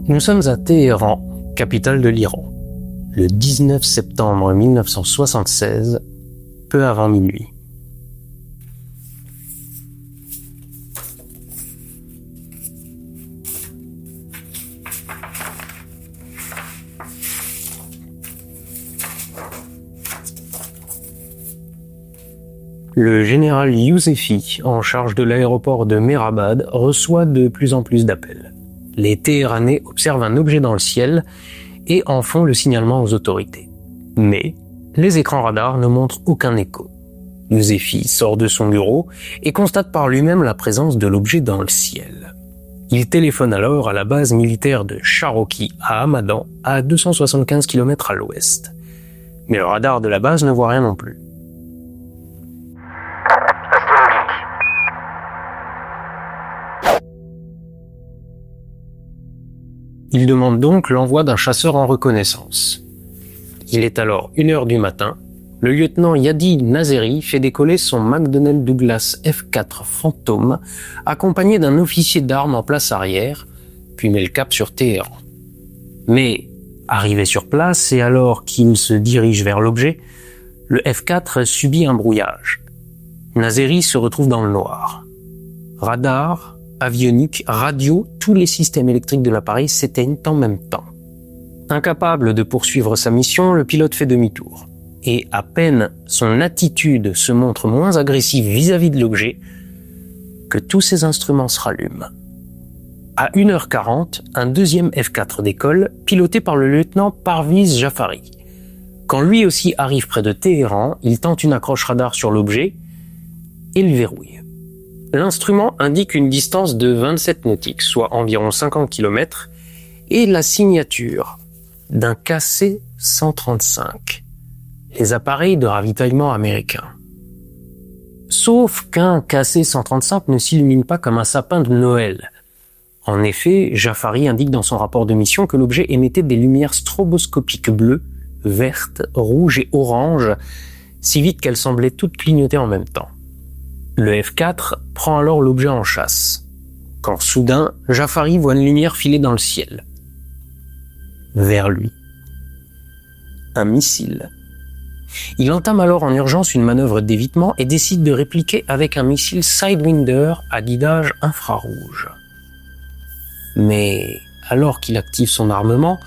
Nous sommes à Téhéran, capitale de l'Iran, le 19 septembre 1976, peu avant minuit. Le général Yousefi, en charge de l'aéroport de Mehrabad, reçoit de plus en plus d'appels. Les Téhéranais observent un objet dans le ciel et en font le signalement aux autorités. Mais les écrans radars ne montrent aucun écho. Yousefi sort de son bureau et constate par lui-même la présence de l'objet dans le ciel. Il téléphone alors à la base militaire de Cherokee à Hamadan, à 275 km à l'ouest. Mais le radar de la base ne voit rien non plus. Il demande donc l'envoi d'un chasseur en reconnaissance. Il est alors 1h du matin. Le lieutenant Yadi Nazeri fait décoller son McDonnell Douglas F-4 Phantom, accompagné d'un officier d'armes en place arrière, puis met le cap sur Téhéran. Mais, arrivé sur place et alors qu'il se dirige vers l'objet, le F-4 subit un brouillage. Nazeri se retrouve dans le noir. Radar, avionique, radio, tous les systèmes électriques de l'appareil s'éteignent en même temps. Incapable de poursuivre sa mission, le pilote fait demi-tour. Et à peine son attitude se montre moins agressive vis-à-vis de l'objet, que tous ses instruments se rallument. À 1h40, un deuxième F-4 décolle, piloté par le lieutenant Parviz Jafari. Quand lui aussi arrive près de Téhéran, il tente une accroche radar sur l'objet et le verrouille. L'instrument indique une distance de 27 nautiques, soit environ 50 km, et la signature d'un KC-135, les appareils de ravitaillement américains. Sauf qu'un KC-135 ne s'illumine pas comme un sapin de Noël. En effet, Jafari indique dans son rapport de mission que l'objet émettait des lumières stroboscopiques bleues, vertes, rouges et oranges, si vite qu'elles semblaient toutes clignoter en même temps. Le F-4 prend alors l'objet en chasse, quand soudain, Jafari voit une lumière filer dans le ciel. Vers lui. Un missile. Il entame alors en urgence une manœuvre d'évitement et décide de répliquer avec un missile Sidewinder à guidage infrarouge. Mais alors qu'il active son armement,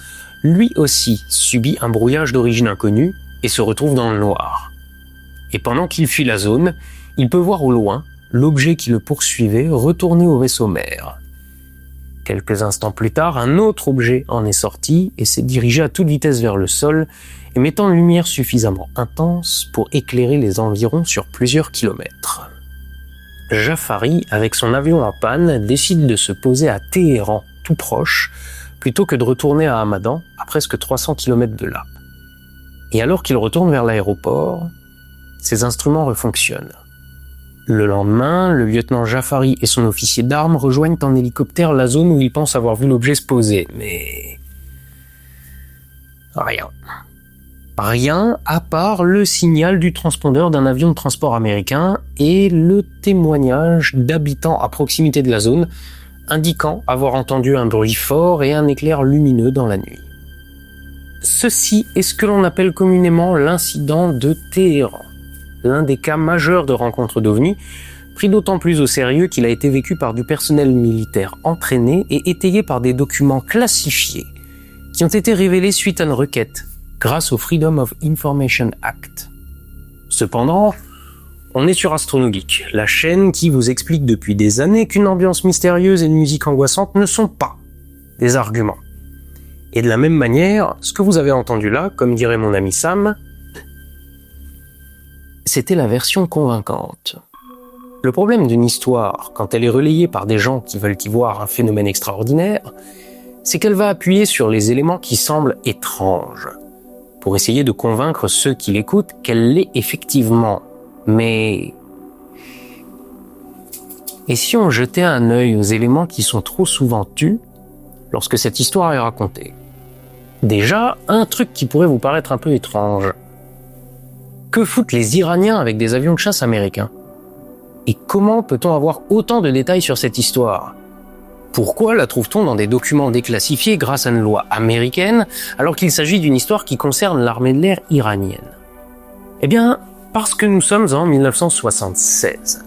lui aussi subit un brouillage d'origine inconnue et se retrouve dans le noir. Et pendant qu'il fuit la zone, il peut voir au loin l'objet qui le poursuivait retourner au vaisseau mère. Quelques instants plus tard, un autre objet en est sorti et s'est dirigé à toute vitesse vers le sol, émettant une lumière suffisamment intense pour éclairer les environs sur plusieurs kilomètres. Jafari, avec son avion en panne, décide de se poser à Téhéran, tout proche, plutôt que de retourner à Hamadan, à presque 300 km de là. Et alors qu'il retourne vers l'aéroport, ses instruments refonctionnent. Le lendemain, le lieutenant Jafari et son officier d'armes rejoignent en hélicoptère la zone où ils pensent avoir vu l'objet se poser, mais rien. Rien à part le signal du transpondeur d'un avion de transport américain et le témoignage d'habitants à proximité de la zone indiquant avoir entendu un bruit fort et un éclair lumineux dans la nuit. Ceci est ce que l'on appelle communément l'incident de Téhéran. L'un des cas majeurs de rencontre d'OVNI, pris d'autant plus au sérieux qu'il a été vécu par du personnel militaire entraîné et étayé par des documents classifiés qui ont été révélés suite à une requête grâce au Freedom of Information Act. Cependant, on est sur Astronogeek, la chaîne qui vous explique depuis des années qu'une ambiance mystérieuse et une musique angoissante ne sont pas des arguments. Et de la même manière, ce que vous avez entendu là, comme dirait mon ami Sam, c'était la version convaincante. Le problème d'une histoire, quand elle est relayée par des gens qui veulent y voir un phénomène extraordinaire, c'est qu'elle va appuyer sur les éléments qui semblent étranges, pour essayer de convaincre ceux qui l'écoutent qu'elle l'est effectivement. Mais... et si on jetait un œil aux éléments qui sont trop souvent tus lorsque cette histoire est racontée? Déjà, un truc qui pourrait vous paraître un peu étrange. Que foutent les Iraniens avec des avions de chasse américains? Et comment peut-on avoir autant de détails sur cette histoire? Pourquoi la trouve-t-on dans des documents déclassifiés grâce à une loi américaine, alors qu'il s'agit d'une histoire qui concerne l'armée de l'air iranienne? Eh bien, parce que nous sommes en 1976.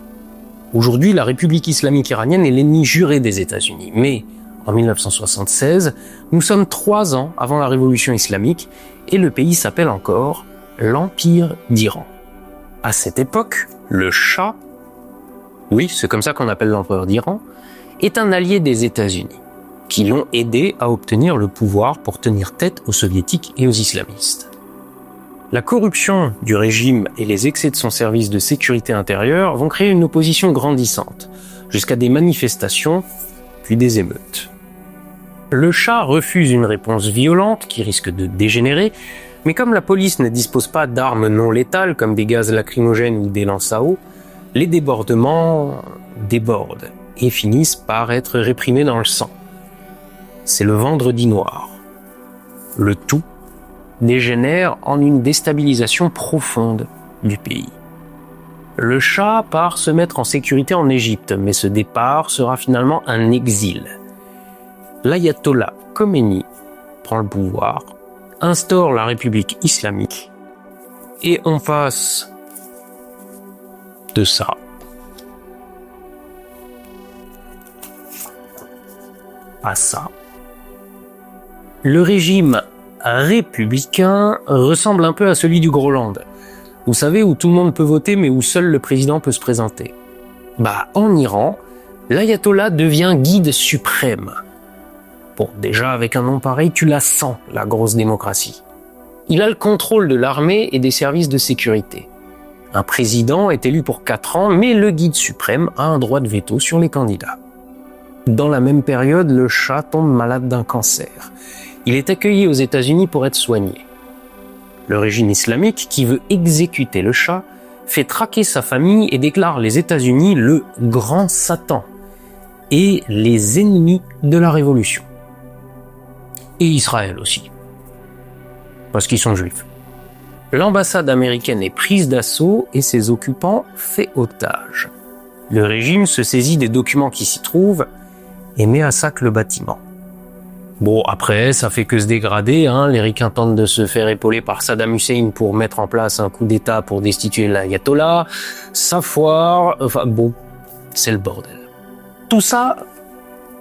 Aujourd'hui, la République islamique iranienne est l'ennemi juré des États-Unis, mais en 1976, nous sommes 3 ans avant la révolution islamique et le pays s'appelle encore l'Empire d'Iran. À cette époque, le Shah, oui, c'est comme ça qu'on appelle l'empereur d'Iran, est un allié des États-Unis, qui l'ont aidé à obtenir le pouvoir pour tenir tête aux soviétiques et aux islamistes. La corruption du régime et les excès de son service de sécurité intérieure vont créer une opposition grandissante, jusqu'à des manifestations, puis des émeutes. Le Shah refuse une réponse violente qui risque de dégénérer, mais comme la police ne dispose pas d'armes non létales comme des gaz lacrymogènes ou des lances à eau, les débordements débordent et finissent par être réprimés dans le sang. C'est le vendredi noir. Le tout dégénère en une déstabilisation profonde du pays. Le Shah part se mettre en sécurité en Égypte, mais ce départ sera finalement un exil. L'ayatollah Khomeini prend le pouvoir, instaure la République islamique, et on passe de ça à ça. Le régime républicain ressemble un peu à celui du Groenland. Vous savez, où tout le monde peut voter mais où seul le président peut se présenter. En Iran, l'ayatollah devient guide suprême. Bon, déjà avec un nom pareil, tu la sens, la grosse démocratie. Il a le contrôle de l'armée et des services de sécurité. Un président est élu pour 4 ans, mais le guide suprême a un droit de veto sur les candidats. Dans la même période, le Shah tombe malade d'un cancer. Il est accueilli aux États-Unis pour être soigné. Le régime islamique, qui veut exécuter le Shah, fait traquer sa famille et déclare les États-Unis le grand Satan et les ennemis de la révolution. Et Israël aussi, parce qu'ils sont juifs. L'ambassade américaine est prise d'assaut et ses occupants faits otages. Le régime se saisit des documents qui s'y trouvent et met à sac le bâtiment. Bon, après, ça fait que se dégrader, les ricains tentent de se faire épauler par Saddam Hussein pour mettre en place un coup d'État pour destituer l'ayatollah, ça foire, c'est le bordel. Tout ça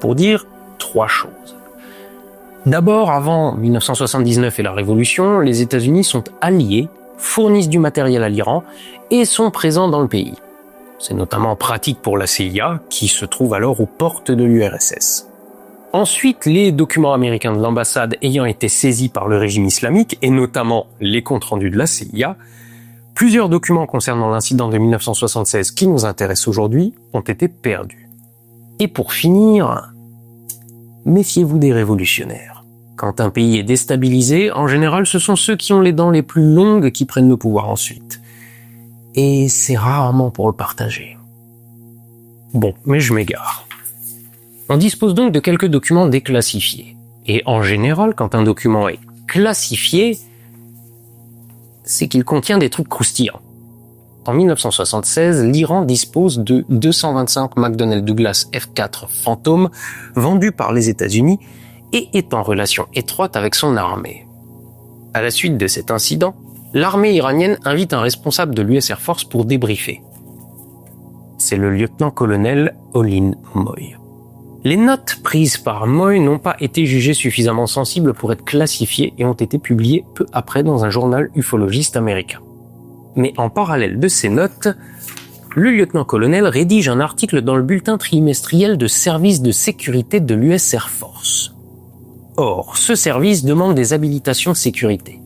pour dire 3 choses. D'abord, avant 1979 et la Révolution, les États-Unis sont alliés, fournissent du matériel à l'Iran et sont présents dans le pays. C'est notamment pratique pour la CIA, qui se trouve alors aux portes de l'URSS. Ensuite, les documents américains de l'ambassade ayant été saisis par le régime islamique, et notamment les comptes rendus de la CIA, plusieurs documents concernant l'incident de 1976 qui nous intéresse aujourd'hui ont été perdus. Et pour finir, méfiez-vous des révolutionnaires. Quand un pays est déstabilisé, en général, ce sont ceux qui ont les dents les plus longues qui prennent le pouvoir ensuite. Et c'est rarement pour le partager. Bon, mais je m'égare. On dispose donc de quelques documents déclassifiés. Et en général, quand un document est classifié, c'est qu'il contient des trucs croustillants. En 1976, l'Iran dispose de 225 McDonnell Douglas F4 Phantom vendus par les États-Unis et est en relation étroite avec son armée. À la suite de cet incident, l'armée iranienne invite un responsable de l'US Air Force pour débriefer. C'est le lieutenant-colonel Olin Moy. Les notes prises par Moy n'ont pas été jugées suffisamment sensibles pour être classifiées et ont été publiées peu après dans un journal ufologiste américain. Mais en parallèle de ces notes, le lieutenant-colonel rédige un article dans le bulletin trimestriel de service de sécurité de l'US Air Force. Or, ce service demande des habilitations de sécurité.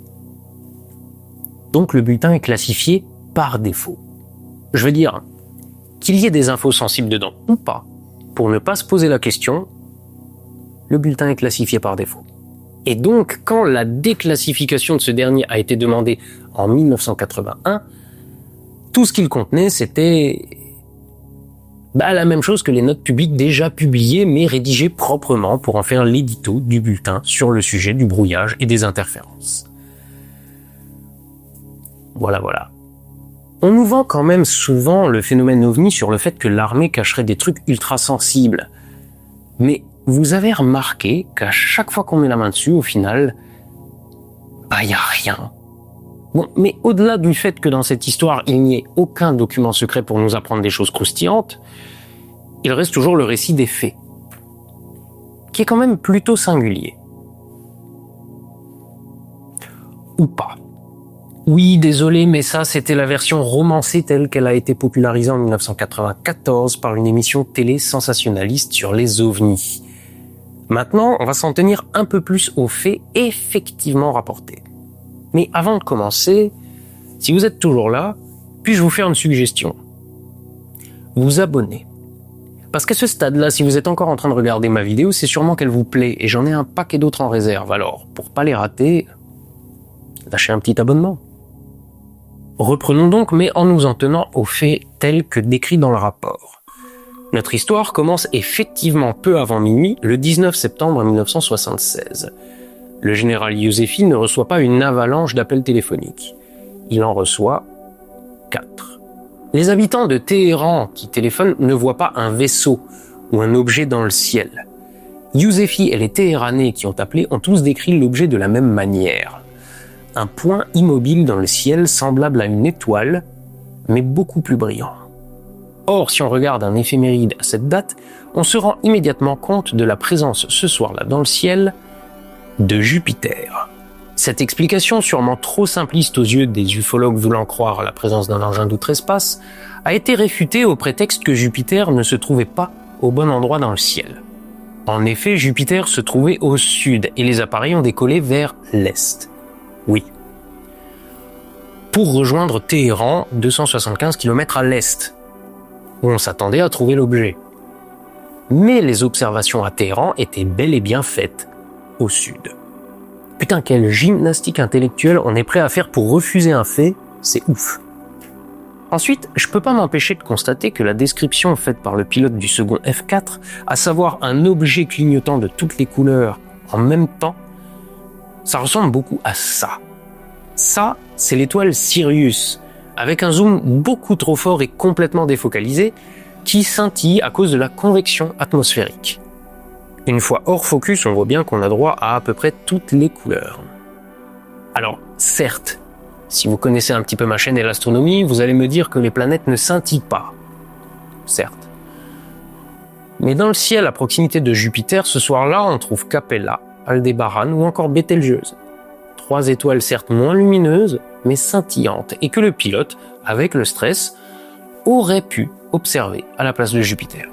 Donc le bulletin est classifié par défaut. Je veux dire, qu'il y ait des infos sensibles dedans ou pas, pour ne pas se poser la question, le bulletin est classifié par défaut. Et donc, quand la déclassification de ce dernier a été demandée en 1981, tout ce qu'il contenait, c'était la même chose que les notes publiques déjà publiées, mais rédigées proprement pour en faire l'édito du bulletin sur le sujet du brouillage et des interférences. Voilà. On nous vend quand même souvent le phénomène OVNI sur le fait que l'armée cacherait des trucs ultra sensibles. Mais vous avez remarqué qu'à chaque fois qu'on met la main dessus, au final, y a rien. Bon, mais au-delà du fait que dans cette histoire, il n'y ait aucun document secret pour nous apprendre des choses croustillantes, il reste toujours le récit des faits, qui est quand même plutôt singulier. Ou pas. Oui, désolé, mais ça, c'était la version romancée telle qu'elle a été popularisée en 1994 par une émission télé sensationnaliste sur les ovnis. Maintenant, on va s'en tenir un peu plus aux faits effectivement rapportés. Mais avant de commencer, si vous êtes toujours là, puis-je vous faire une suggestion ? Vous abonner. Parce qu'à ce stade-là, si vous êtes encore en train de regarder ma vidéo, c'est sûrement qu'elle vous plaît, et j'en ai un paquet d'autres en réserve. Alors, pour pas les rater, lâchez un petit abonnement. Reprenons donc, mais en nous en tenant aux faits tels que décrits dans le rapport. Notre histoire commence effectivement peu avant minuit, le 19 septembre 1976. Le général Youssefi ne reçoit pas une avalanche d'appels téléphoniques. Il en reçoit 4. Les habitants de Téhéran qui téléphonent ne voient pas un vaisseau ou un objet dans le ciel. Youssefi et les Téhéranais qui ont appelé ont tous décrit l'objet de la même manière. Un point immobile dans le ciel semblable à une étoile, mais beaucoup plus brillant. Or, si on regarde un éphéméride à cette date, on se rend immédiatement compte de la présence ce soir-là dans le ciel de Jupiter. Cette explication, sûrement trop simpliste aux yeux des ufologues voulant croire à la présence d'un engin d'outre-espace, a été réfutée au prétexte que Jupiter ne se trouvait pas au bon endroit dans le ciel. En effet, Jupiter se trouvait au sud et les appareils ont décollé vers l'est. Oui. Pour rejoindre Téhéran, 275 km à l'est, où on s'attendait à trouver l'objet. Mais les observations à Téhéran étaient bel et bien faites au sud. Putain, quelle gymnastique intellectuelle on est prêt à faire pour refuser un fait, c'est ouf. Ensuite, je peux pas m'empêcher de constater que la description faite par le pilote du second F4, à savoir un objet clignotant de toutes les couleurs en même temps, ça ressemble beaucoup à ça. Ça, c'est l'étoile Sirius, avec un zoom beaucoup trop fort et complètement défocalisé, qui scintille à cause de la convection atmosphérique. Une fois hors focus, on voit bien qu'on a droit à peu près toutes les couleurs. Alors, certes, si vous connaissez un petit peu ma chaîne et l'astronomie, vous allez me dire que les planètes ne scintillent pas. Certes. Mais dans le ciel, à proximité de Jupiter, ce soir-là, on trouve Capella, Aldébaran ou encore Bételgeuse. 3 étoiles certes moins lumineuses, mais scintillantes, et que le pilote, avec le stress, aurait pu observer à la place de Jupiter.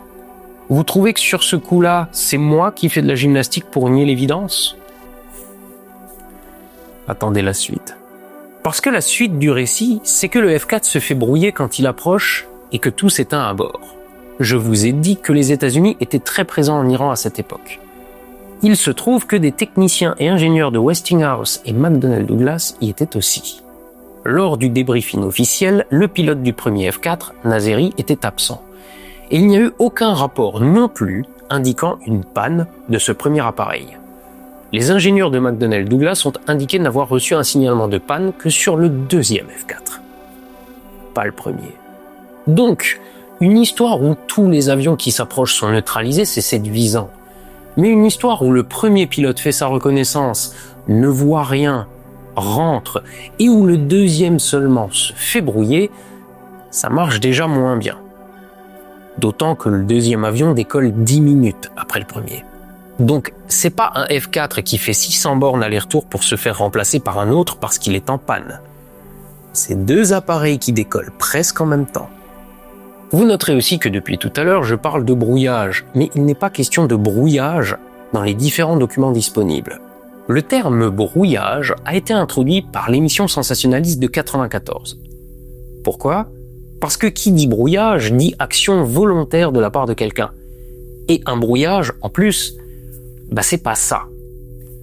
Vous trouvez que sur ce coup-là, c'est moi qui fais de la gymnastique pour nier l'évidence ? Attendez la suite. Parce que la suite du récit, c'est que le F4 se fait brouiller quand il approche et que tout s'éteint à bord. Je vous ai dit que les États-Unis étaient très présents en Iran à cette époque. Il se trouve que des techniciens et ingénieurs de Westinghouse et McDonnell Douglas y étaient aussi. Lors du débriefing officiel, le pilote du premier F4, Nazeri, était absent. Et il n'y a eu aucun rapport non plus indiquant une panne de ce premier appareil. Les ingénieurs de McDonnell Douglas ont indiqué n'avoir reçu un signalement de panne que sur le deuxième F4. Pas le premier. Donc, une histoire où tous les avions qui s'approchent sont neutralisés, c'est séduisant. Mais une histoire où le premier pilote fait sa reconnaissance, ne voit rien, rentre, et où le deuxième seulement se fait brouiller, ça marche déjà moins bien. D'autant que le deuxième avion décolle 10 minutes après le premier. Donc, c'est pas un F4 qui fait 600 bornes aller-retour pour se faire remplacer par un autre parce qu'il est en panne. C'est 2 appareils qui décollent presque en même temps. Vous noterez aussi que depuis tout à l'heure, je parle de brouillage, mais il n'est pas question de brouillage dans les différents documents disponibles. Le terme brouillage a été introduit par l'émission sensationnaliste de 94. Pourquoi ? Parce que qui dit brouillage dit action volontaire de la part de quelqu'un. Et un brouillage, en plus, c'est pas ça.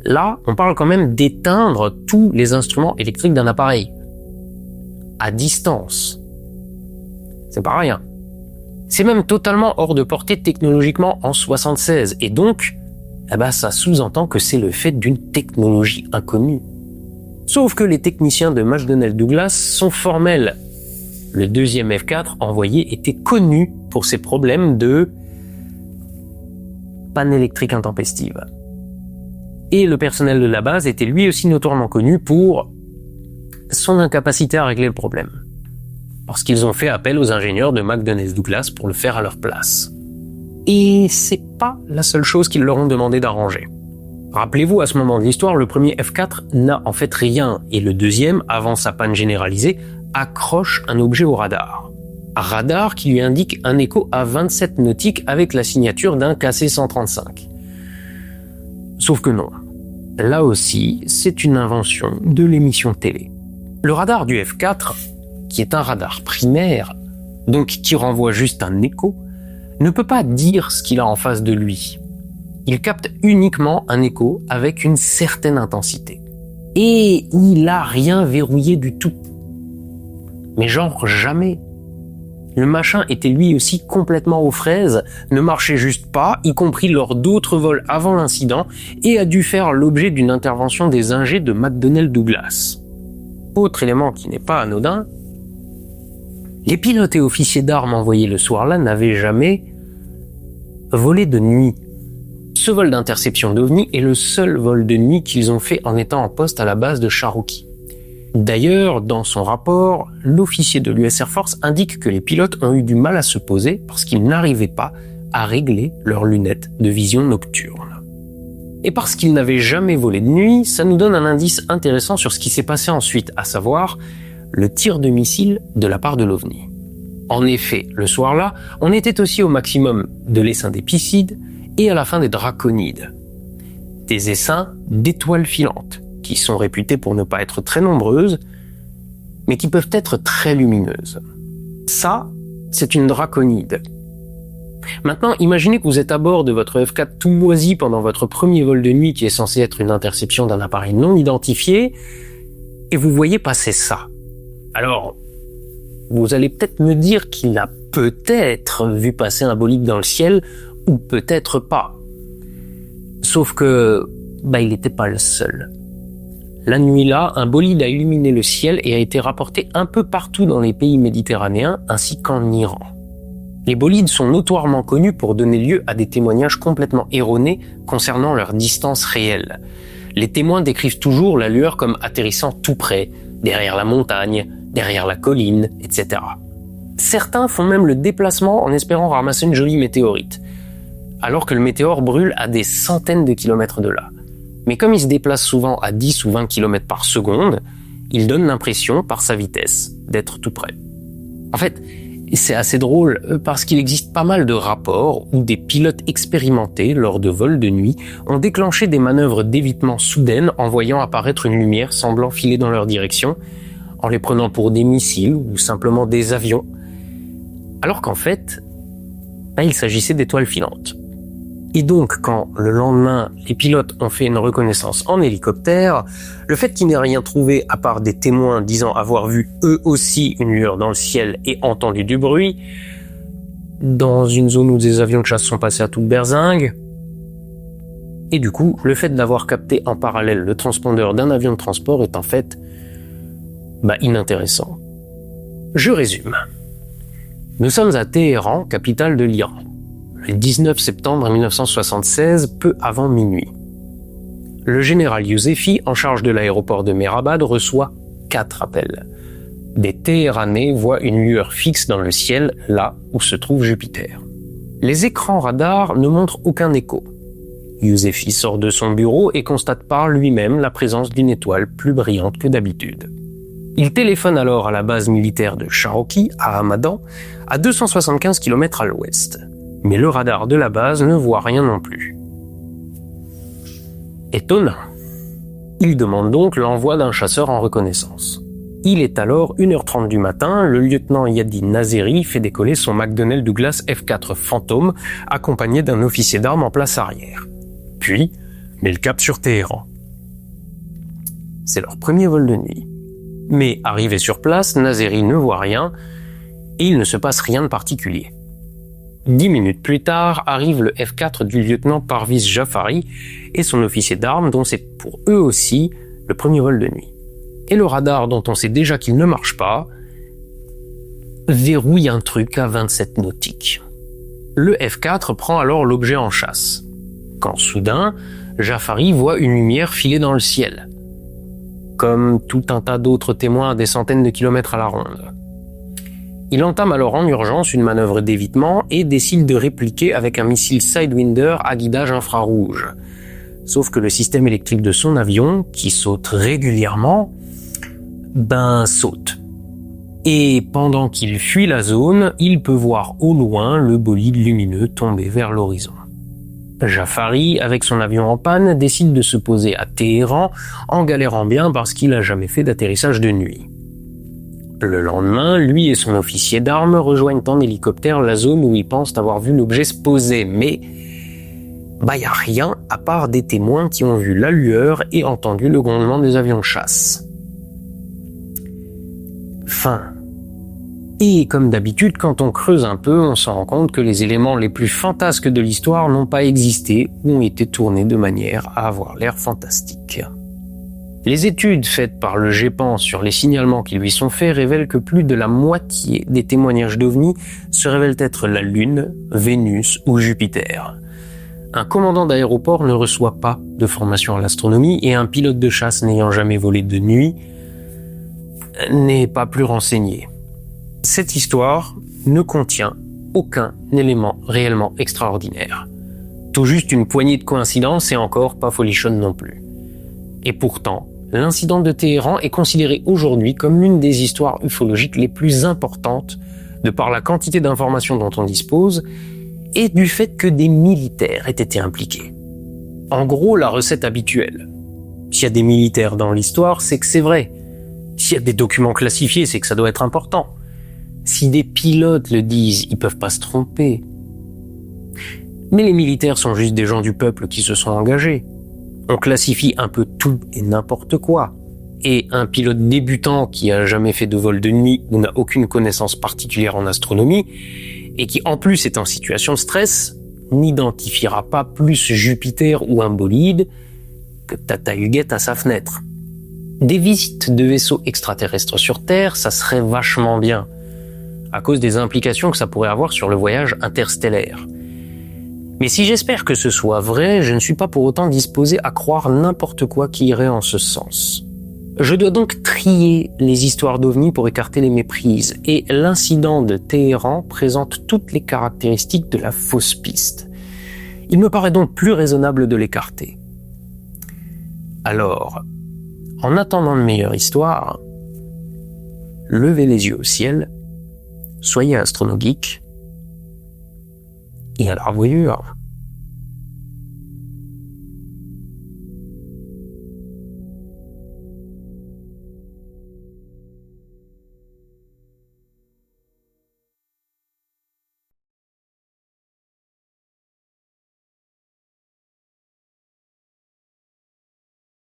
Là, on parle quand même d'éteindre tous les instruments électriques d'un appareil. À distance. C'est pas rien. C'est même totalement hors de portée technologiquement en 76. Et donc, ça sous-entend que c'est le fait d'une technologie inconnue. Sauf que les techniciens de McDonnell Douglas sont formels. Le deuxième F4 envoyé était connu pour ses problèmes de panne électrique intempestive. Et le personnel de la base était lui aussi notoirement connu pour son incapacité à régler le problème. Parce qu'ils ont fait appel aux ingénieurs de McDonnell Douglas pour le faire à leur place. Et c'est pas la seule chose qu'ils leur ont demandé d'arranger. Rappelez-vous, à ce moment de l'histoire, le premier F4 n'a en fait rien, et le deuxième, avant sa panne généralisée, accroche un objet au radar. Un radar qui lui indique un écho à 27 nautiques avec la signature d'un KC-135. Sauf que non. Là aussi, c'est une invention de l'émission télé. Le radar du F4, qui est un radar primaire, donc qui renvoie juste un écho, ne peut pas dire ce qu'il a en face de lui. Il capte uniquement un écho avec une certaine intensité. Et il n'a rien verrouillé du tout. Mais genre jamais. Le machin était lui aussi complètement aux fraises, ne marchait juste pas, y compris lors d'autres vols avant l'incident, et a dû faire l'objet d'une intervention des ingés de McDonnell Douglas. Autre élément qui n'est pas anodin, les pilotes et officiers d'armes envoyés le soir-là n'avaient jamais volé de nuit. Ce vol d'interception d'OVNI est le seul vol de nuit qu'ils ont fait en étant en poste à la base de Cherokee. D'ailleurs, dans son rapport, l'officier de l'US Air Force indique que les pilotes ont eu du mal à se poser parce qu'ils n'arrivaient pas à régler leurs lunettes de vision nocturne. Et parce qu'ils n'avaient jamais volé de nuit, ça nous donne un indice intéressant sur ce qui s'est passé ensuite, à savoir le tir de missile de la part de l'OVNI. En effet, le soir-là, on était aussi au maximum de l'essaim d'épicides et à la fin des draconides. Des essaims d'étoiles filantes, qui sont réputées pour ne pas être très nombreuses, mais qui peuvent être très lumineuses. Ça, c'est une draconide. Maintenant, imaginez que vous êtes à bord de votre F4 tout moisi pendant votre premier vol de nuit qui est censé être une interception d'un appareil non identifié, et vous voyez passer ça. Alors, vous allez peut-être me dire qu'il a peut-être vu passer un bolide dans le ciel, ou peut-être pas. Sauf que, il n'était pas le seul. La nuit-là, un bolide a illuminé le ciel et a été rapporté un peu partout dans les pays méditerranéens ainsi qu'en Iran. Les bolides sont notoirement connus pour donner lieu à des témoignages complètement erronés concernant leur distance réelle. Les témoins décrivent toujours la lueur comme atterrissant tout près, derrière la montagne, derrière la colline, etc. Certains font même le déplacement en espérant ramasser une jolie météorite, alors que le météore brûle à des centaines de kilomètres de là. Mais comme il se déplace souvent à 10 ou 20 km par seconde, il donne l'impression, par sa vitesse, d'être tout près. En fait, c'est assez drôle parce qu'il existe pas mal de rapports où des pilotes expérimentés, lors de vols de nuit, ont déclenché des manœuvres d'évitement soudaines en voyant apparaître une lumière semblant filer dans leur direction, en les prenant pour des missiles ou simplement des avions, alors qu'en fait, il s'agissait d'étoiles filantes. Et donc, quand le lendemain, les pilotes ont fait une reconnaissance en hélicoptère, le fait qu'ils n'aient rien trouvé à part des témoins disant avoir vu eux aussi une lueur dans le ciel et entendu du bruit, dans une zone où des avions de chasse sont passés à toute berzingue, et du coup, le fait d'avoir capté en parallèle le transpondeur d'un avion de transport est en fait inintéressant. Je résume. Nous sommes à Téhéran, capitale de l'Iran. Le 19 septembre 1976, peu avant minuit. Le général Yousefi, en charge de l'aéroport de Mehrabad, reçoit 4 appels. Des Téhéranais voient une lueur fixe dans le ciel, là où se trouve Jupiter. Les écrans radars ne montrent aucun écho. Yousefi sort de son bureau et constate par lui-même la présence d'une étoile plus brillante que d'habitude. Il téléphone alors à la base militaire de Cherokee, à Hamadan, à 275 km à l'ouest. Mais le radar de la base ne voit rien non plus. Étonnant. Il demande donc l'envoi d'un chasseur en reconnaissance. Il est alors 1h30 du matin, le lieutenant Yadi Nazeri fait décoller son McDonnell Douglas F4 Phantom, accompagné d'un officier d'armes en place arrière. Puis, met le cap sur Téhéran. C'est leur premier vol de nuit. Mais arrivé sur place, Nazeri ne voit rien, et il ne se passe rien de particulier. 10 minutes plus tard, arrive le F4 du lieutenant Parviz Jafari et son officier d'armes, dont c'est pour eux aussi le premier vol de nuit. Et le radar, dont on sait déjà qu'il ne marche pas, verrouille un truc à 27 nautiques. Le F4 prend alors l'objet en chasse. quand soudain, Jafari voit une lumière filer dans le ciel, comme tout un tas d'autres témoins à des centaines de kilomètres à la ronde. Il entame alors en urgence une manœuvre d'évitement et décide de répliquer avec un missile Sidewinder à guidage infrarouge. Sauf que le système électrique de son avion, qui saute régulièrement, saute. Et pendant qu'il fuit la zone, il peut voir au loin le bolide lumineux tomber vers l'horizon. Jafari, avec son avion en panne, décide de se poser à Téhéran en galérant bien parce qu'il n'a jamais fait d'atterrissage de nuit. Le lendemain, lui et son officier d'armes rejoignent en hélicoptère la zone où ils pensent avoir vu l'objet se poser, mais y a rien à part des témoins qui ont vu la lueur et entendu le grondement des avions de chasse. Fin. Et comme d'habitude, quand on creuse un peu, on se rend compte que les éléments les plus fantasques de l'histoire n'ont pas existé ou ont été tournés de manière à avoir l'air fantastique. Les études faites par le GEPAN sur les signalements qui lui sont faits révèlent que plus de la moitié des témoignages d'OVNI se révèlent être la Lune, Vénus ou Jupiter. Un commandant d'aéroport ne reçoit pas de formation à l'astronomie et un pilote de chasse n'ayant jamais volé de nuit n'est pas plus renseigné. Cette histoire ne contient aucun élément réellement extraordinaire. Tout juste une poignée de coïncidences et encore pas folichonne non plus. Et pourtant, l'incident de Téhéran est considéré aujourd'hui comme l'une des histoires ufologiques les plus importantes de par la quantité d'informations dont on dispose et du fait que des militaires aient été impliqués. En gros, la recette habituelle. S'il y a des militaires dans l'histoire, c'est que c'est vrai. S'il y a des documents classifiés, c'est que ça doit être important. Si des pilotes le disent, ils peuvent pas se tromper. Mais les militaires sont juste des gens du peuple qui se sont engagés. On classifie un peu tout et n'importe quoi. Et un pilote débutant qui a jamais fait de vol de nuit ou n'a aucune connaissance particulière en astronomie, et qui en plus est en situation de stress, n'identifiera pas plus Jupiter ou un bolide que Tata Huguette à sa fenêtre. Des visites de vaisseaux extraterrestres sur Terre, ça serait vachement bien, à cause des implications que ça pourrait avoir sur le voyage interstellaire. Mais si j'espère que ce soit vrai, je ne suis pas pour autant disposé à croire n'importe quoi qui irait en ce sens. Je dois donc trier les histoires d'OVNI pour écarter les méprises, et l'incident de Téhéran présente toutes les caractéristiques de la fausse piste. Il me paraît donc plus raisonnable de l'écarter. Alors, en attendant de meilleures histoires, levez les yeux au ciel, soyez astronogeek, et à la revoyure.